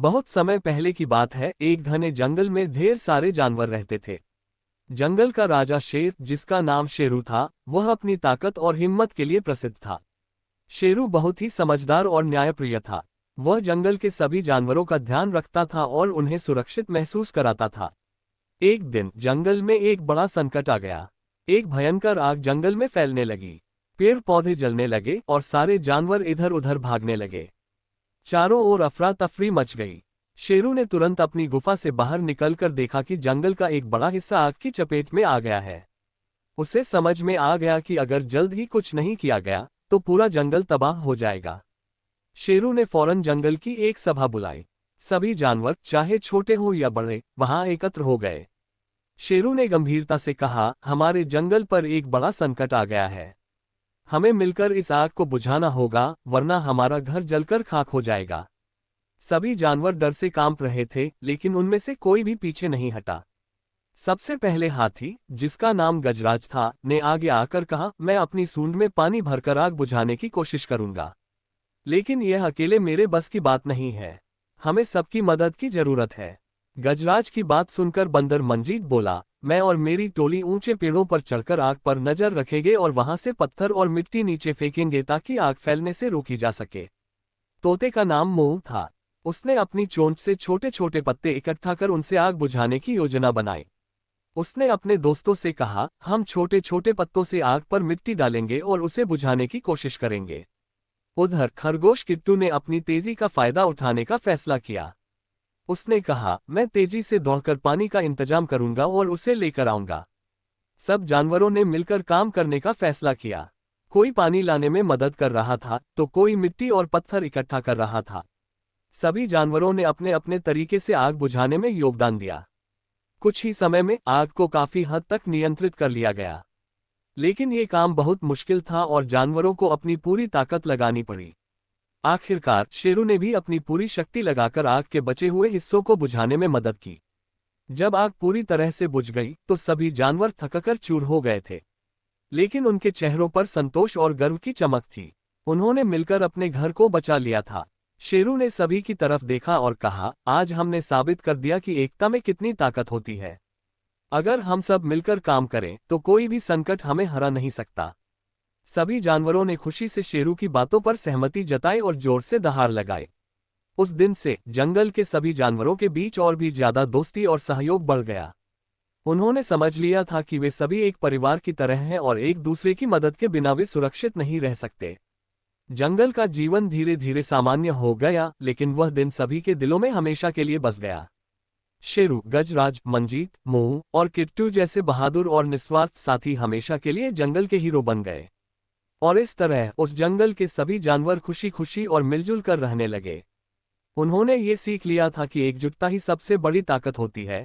बहुत समय पहले की बात है, एक घने जंगल में ढेर सारे जानवर रहते थे। जंगल का राजा शेर, जिसका नाम शेरू था, वह अपनी ताकत और हिम्मत के लिए प्रसिद्ध था। शेरू बहुत ही समझदार और न्यायप्रिय था। वह जंगल के सभी जानवरों का ध्यान रखता था और उन्हें सुरक्षित महसूस कराता था। एक दिन जंगल में एक बड़ा संकट आ गया। एक भयंकर आग जंगल में फैलने लगी। पेड़ पौधे जलने लगे और सारे जानवर इधर उधर भागने लगे। चारों ओर अफरा तफरी मच गई। शेरू ने तुरंत अपनी गुफा से बाहर निकलकर देखा कि जंगल का एक बड़ा हिस्सा आग की चपेट में आ गया है। उसे समझ में आ गया कि अगर जल्द ही कुछ नहीं किया गया तो पूरा जंगल तबाह हो जाएगा। शेरू ने फौरन जंगल की एक सभा बुलाई। सभी जानवर, चाहे छोटे हो या बड़े, वहां एकत्र हो गए। शेरू ने गंभीरता से कहा, हमारे जंगल पर एक बड़ा संकट आ गया है। हमें मिलकर इस आग को बुझाना होगा, वरना हमारा घर जलकर खाक हो जाएगा। सभी जानवर डर से कांप रहे थे, लेकिन उनमें से कोई भी पीछे नहीं हटा। सबसे पहले हाथी, जिसका नाम गजराज था, ने आगे आकर कहा, मैं अपनी सूंड में पानी भरकर आग बुझाने की कोशिश करूंगा, लेकिन यह अकेले मेरे बस की बात नहीं है। हमें सबकी मदद की जरूरत है। गजराज की बात सुनकर बंदर मंजीत बोला, मैं और मेरी टोली ऊंचे पेड़ों पर चढ़कर आग पर नजर रखेंगे और वहां से पत्थर और मिट्टी नीचे फेंकेंगे ताकि आग फैलने से रोकी जा सके। तोते का नाम मोह था। उसने अपनी चोंच से छोटे छोटे पत्ते इकट्ठा कर उनसे आग बुझाने की योजना बनाई। उसने अपने दोस्तों से कहा, हम छोटे छोटे पत्तों से आग पर मिट्टी डालेंगे और उसे बुझाने की कोशिश करेंगे। उधर खरगोश किट्टू ने अपनी तेजी का फायदा उठाने का फैसला किया। उसने कहा, मैं तेजी से दौड़कर पानी का इंतजाम करूंगा और उसे लेकर आऊंगा। सब जानवरों ने मिलकर काम करने का फैसला किया। कोई पानी लाने में मदद कर रहा था तो कोई मिट्टी और पत्थर इकट्ठा कर रहा था। सभी जानवरों ने अपने अपने तरीके से आग बुझाने में योगदान दिया। कुछ ही समय में आग को काफी हद तक नियंत्रित कर लिया गया, लेकिन ये काम बहुत मुश्किल था और जानवरों को अपनी पूरी ताकत लगानी पड़ी। आखिरकार शेरू ने भी अपनी पूरी शक्ति लगाकर आग के बचे हुए हिस्सों को बुझाने में मदद की। जब आग पूरी तरह से बुझ गई तो सभी जानवर थककर चूर हो गए थे, लेकिन उनके चेहरों पर संतोष और गर्व की चमक थी। उन्होंने मिलकर अपने घर को बचा लिया था। शेरू ने सभी की तरफ देखा और कहा, आज हमने साबित कर दिया कि एकता में कितनी ताकत होती है। अगर हम सब मिलकर काम करें तो कोई भी संकट हमें हरा नहीं सकता। सभी जानवरों ने खुशी से शेरू की बातों पर सहमति जताई और जोर से दहाड़ लगाए। उस दिन से जंगल के सभी जानवरों के बीच और भी ज्यादा दोस्ती और सहयोग बढ़ गया। उन्होंने समझ लिया था कि वे सभी एक परिवार की तरह हैं और एक दूसरे की मदद के बिना वे सुरक्षित नहीं रह सकते। जंगल का जीवन धीरे धीरे सामान्य हो गया, लेकिन वह दिन सभी के दिलों में हमेशा के लिए बस गया। शेरू, गजराज, मंजीत, मोह और किट्टू जैसे बहादुर और निस्वार्थ साथी हमेशा के लिए जंगल के हीरो बन गए। और इस तरह उस जंगल के सभी जानवर खुशी खुशी और मिलजुल कर रहने लगे। उन्होंने ये सीख लिया था कि एकजुटता ही सबसे बड़ी ताकत होती है।